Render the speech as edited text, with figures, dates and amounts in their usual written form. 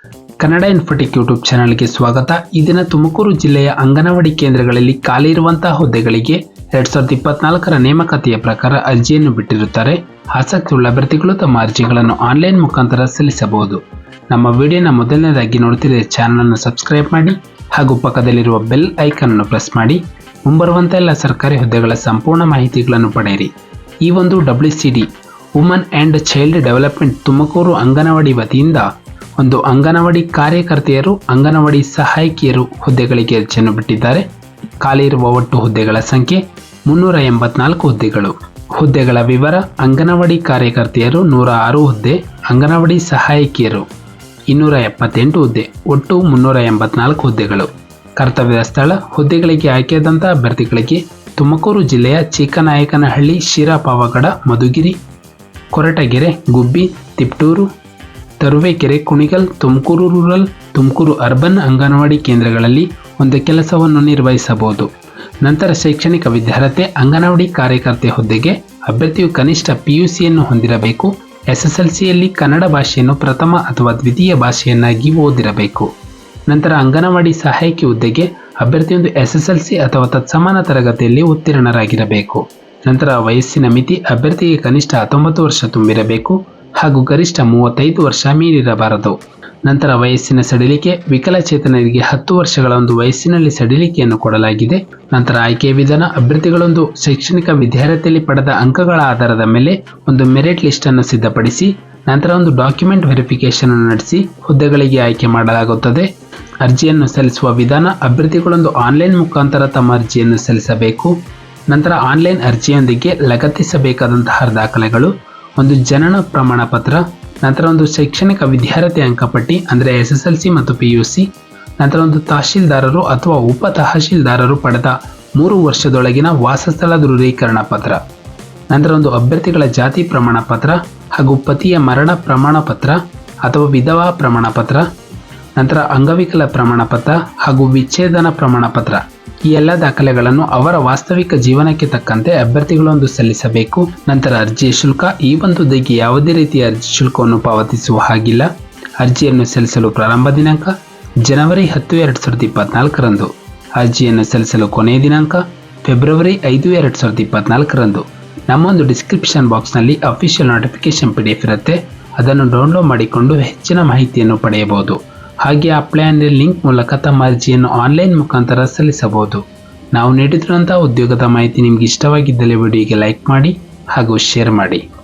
Kannada Infotech YouTube ಚಾನಲ್ಗೆ ಸ್ವಾಗತ. ಈ ದಿನ ತುಮಕೂರು ಜಿಲ್ಲೆಯ ಅಂಗನವಾಡಿ ಕೇಂದ್ರಗಳಲ್ಲಿ ಖಾಲಿ ಇರುವಂತಹ ಹುದ್ದೆಗಳಿಗೆ 2024ರ ನೇಮಕಾತಿಯ ಪ್ರಕಾರ ಅರ್ಜಿಯನ್ನು ಬಿಟ್ಟಿರುತ್ತಾರೆ. ಆಸಕ್ತಿಯುಳ್ಳ ಅಭ್ಯರ್ಥಿಗಳು ತಮ್ಮ ಅರ್ಜಿಗಳನ್ನು ಆನ್ಲೈನ್ ಮುಖಾಂತರ ಸಲ್ಲಿಸಬಹುದು. ನಮ್ಮ ವಿಡಿಯೋನ ಮೊದಲನೇದಾಗಿ ನೋಡ್ತಿದ್ದರೆ ಚಾನಲನ್ನು ಸಬ್ಸ್ಕ್ರೈಬ್ ಮಾಡಿ ಹಾಗೂ ಪಕ್ಕದಲ್ಲಿರುವ ಬೆಲ್ ಐಕಾನ್ ಅನ್ನು ಪ್ರೆಸ್ ಮಾಡಿ ಮುಂಬರುವಂಥ ಎಲ್ಲ ಸರ್ಕಾರಿ ಹುದ್ದೆಗಳ ಸಂಪೂರ್ಣ ಮಾಹಿತಿಗಳನ್ನು ಪಡೆಯಿರಿ. ಈ ಒಂದು WCD woman and child development Tumakuru anganwadi ವತಿಯಿಂದ ಒಂದು ಅಂಗನವಾಡಿ ಕಾರ್ಯಕರ್ತೆಯರು, ಅಂಗನವಾಡಿ ಸಹಾಯಕಿಯರು ಹುದ್ದೆಗಳಿಗೆ ಅರ್ಜಿಯನ್ನು ಬಿಟ್ಟಿದ್ದಾರೆ. ಖಾಲಿ ಇರುವ ಒಟ್ಟು ಹುದ್ದೆಗಳ ಸಂಖ್ಯೆ 384 ಹುದ್ದೆಗಳು. ಹುದ್ದೆಗಳ ವಿವರ: ಅಂಗನವಾಡಿ ಕಾರ್ಯಕರ್ತೆಯರು 106 ಹುದ್ದೆ, ಅಂಗನವಾಡಿ ಸಹಾಯಕಿಯರು 278 ಹುದ್ದೆ, ಒಟ್ಟು 384 ಹುದ್ದೆಗಳು. ಕರ್ತವ್ಯದ ಸ್ಥಳ: ಹುದ್ದೆಗಳಿಗೆ ಆಯ್ಕೆಯಾದಂಥ ಅಭ್ಯರ್ಥಿಗಳಿಗೆ ತುಮಕೂರು ಜಿಲ್ಲೆಯ ಚಿಕ್ಕನಾಯಕನಹಳ್ಳಿ, ಶಿರಾಪಾವಗಡ, ಮಧುಗಿರಿ, ಕೊರಟಗೆರೆ, ಗುಬ್ಬಿ, ತಿಪ್ಟೂರು, ತರುವೇಕೆರೆ, ಕುಣಿಗಲ್, ತುಮಕೂರು ರೂರಲ್, ತುಮಕೂರು ಅರ್ಬನ್ ಅಂಗನವಾಡಿ ಕೇಂದ್ರಗಳಲ್ಲಿ ಒಂದು ಕೆಲಸವನ್ನು ನಿರ್ವಹಿಸಬಹುದು. ನಂತರ ಶೈಕ್ಷಣಿಕ ವಿದ್ಯಾರ್ಹತೆ: ಅಂಗನವಾಡಿ ಕಾರ್ಯಕರ್ತೆ ಹುದ್ದೆಗೆ ಅಭ್ಯರ್ಥಿಯು ಕನಿಷ್ಠ PUCಯನ್ನು ಹೊಂದಿರಬೇಕು. SSLCಯಲ್ಲಿ ಕನ್ನಡ ಭಾಷೆಯನ್ನು ಪ್ರಥಮ ಅಥವಾ ದ್ವಿತೀಯ ಭಾಷೆಯನ್ನಾಗಿ ಓದಿರಬೇಕು. ನಂತರ ಅಂಗನವಾಡಿ ಸಹಾಯಕಿ ಹುದ್ದೆಗೆ ಅಭ್ಯರ್ಥಿಯೊಂದು SSLC ಅಥವಾ ತತ್ಸಮಾನ ತರಗತಿಯಲ್ಲಿ ಉತ್ತೀರ್ಣರಾಗಿರಬೇಕು. ನಂತರ ವಯಸ್ಸಿನ ಮಿತಿ: ಅಭ್ಯರ್ಥಿಗೆ ಕನಿಷ್ಠ 19 ವರ್ಷ ತುಂಬಿರಬೇಕು ಹಾಗೂ ಗರಿಷ್ಠ 35 ವರ್ಷ ಮೀರಿರಬಾರದು. ನಂತರ ವಯಸ್ಸಿನ ಸಡಿಲಿಕೆ: ವಿಕಲಚೇತನರಿಗೆ 10 ವರ್ಷಗಳ ಒಂದು ವಯಸ್ಸಿನಲ್ಲಿ ಸಡಿಲಿಕೆಯನ್ನು ಕೊಡಲಾಗಿದೆ. ನಂತರ ಆಯ್ಕೆಯ ವಿಧಾನ: ಅಭ್ಯರ್ಥಿಗಳೊಂದು ಶೈಕ್ಷಣಿಕ ವಿದ್ಯಾರ್ಹತೆಯಲ್ಲಿ ಪಡೆದ ಅಂಕಗಳ ಆಧಾರದ ಮೇಲೆ ಒಂದು ಮೆರಿಟ್ ಲಿಸ್ಟ್ ಅನ್ನು ಸಿದ್ಧಪಡಿಸಿ ನಂತರ ಒಂದು ಡಾಕ್ಯುಮೆಂಟ್ ವೆರಿಫಿಕೇಶನ್ ಅನ್ನು ನಡೆಸಿ ಹುದ್ದೆಗಳಿಗೆ ಆಯ್ಕೆ ಮಾಡಲಾಗುತ್ತದೆ. ಅರ್ಜಿಯನ್ನು ಸಲ್ಲಿಸುವ ವಿಧಾನ: ಅಭ್ಯರ್ಥಿಗಳೊಂದು ಆನ್ಲೈನ್ ಮುಖಾಂತರ ತಮ್ಮ ಅರ್ಜಿಯನ್ನು ಸಲ್ಲಿಸಬೇಕು. ನಂತರ ಆನ್ಲೈನ್ ಅರ್ಜಿಯೊಂದಿಗೆ ಲಗತ್ತಿಸಬೇಕಾದಂತಹ ದಾಖಲೆಗಳು: ಒಂದು ಜನನ ಪ್ರಮಾಣ ಪತ್ರ, ನಂತರ ಒಂದು ಶೈಕ್ಷಣಿಕ ವಿದ್ಯಾರ್ಹತೆ ಅಂಕಪಟ್ಟಿ ಅಂದರೆ SSLC ಮತ್ತು PUC, ನಂತರ ಒಂದು ತಹಶೀಲ್ದಾರರು ಅಥವಾ ಉಪ ತಹಶೀಲ್ದಾರರು ಪಡೆದ 3 ವರ್ಷದೊಳಗಿನ ವಾಸಸ್ಥಳ ದೃಢೀಕರಣ ಪತ್ರ, ನಂತರ ಒಂದು ಅಭ್ಯರ್ಥಿಗಳ ಜಾತಿ ಪ್ರಮಾಣ ಪತ್ರ ಹಾಗೂ ಪತಿಯ ಮರಣ ಪ್ರಮಾಣ ಪತ್ರ ಅಥವಾ ವಿಧವಾ ಪ್ರಮಾಣ ಪತ್ರ, ನಂತರ ಅಂಗವಿಕಲ ಪ್ರಮಾಣ ಪತ್ರ ಹಾಗೂ ವಿಚ್ಛೇದನ ಪ್ರಮಾಣ ಪತ್ರ. ಈ ಎಲ್ಲ ದಾಖಲೆಗಳನ್ನು ಅವರ ವಾಸ್ತವಿಕ ಜೀವನಕ್ಕೆ ತಕ್ಕಂತೆ ಅಭ್ಯರ್ಥಿಗಳೊಂದು ಸಲ್ಲಿಸಬೇಕು. ನಂತರ ಅರ್ಜಿಯ ಶುಲ್ಕ: ಈ ಒಂದು ಹುದ್ದೆಗೆ ಯಾವುದೇ ರೀತಿಯ ಅರ್ಜಿ ಶುಲ್ಕವನ್ನು ಪಾವತಿಸುವ ಹಾಗಿಲ್ಲ. ಅರ್ಜಿಯನ್ನು ಸಲ್ಲಿಸಲು ಪ್ರಾರಂಭ ದಿನಾಂಕ ಜನವರಿ 10, 2024ರಂದು. ಅರ್ಜಿಯನ್ನು ಸಲ್ಲಿಸಲು ಕೊನೆಯ ದಿನಾಂಕ ಫೆಬ್ರವರಿ 5, 2024ರಂದು. ನಮ್ಮೊಂದು ಡಿಸ್ಕ್ರಿಪ್ಷನ್ ಬಾಕ್ಸ್ನಲ್ಲಿ ಅಫಿಷಿಯಲ್ ನೋಟಿಫಿಕೇಶನ್ PDF ಇರುತ್ತೆ, ಅದನ್ನು ಡೌನ್ಲೋಡ್ ಮಾಡಿಕೊಂಡು ಹೆಚ್ಚಿನ ಮಾಹಿತಿಯನ್ನು ಪಡೆಯಬಹುದು. ಹಾಗೆ ಅಪ್ಲೈ ಅಂದರೆ ಲಿಂಕ್ ಮೂಲಕ ತಮ್ಮ ಅರ್ಜಿಯನ್ನು ಆನ್ಲೈನ್ ಮುಖಾಂತರ ಸಲ್ಲಿಸಬಹುದು. ನಾವು ನೀಡಿರುವಂತಹ ಉದ್ಯೋಗದ ಮಾಹಿತಿ ನಿಮಗೆ ಇಷ್ಟವಾಗಿದ್ದಲ್ಲಿ ವಿಡಿಯೋಗೆ ಲೈಕ್ ಮಾಡಿ ಹಾಗೂ ಶೇರ್ ಮಾಡಿ.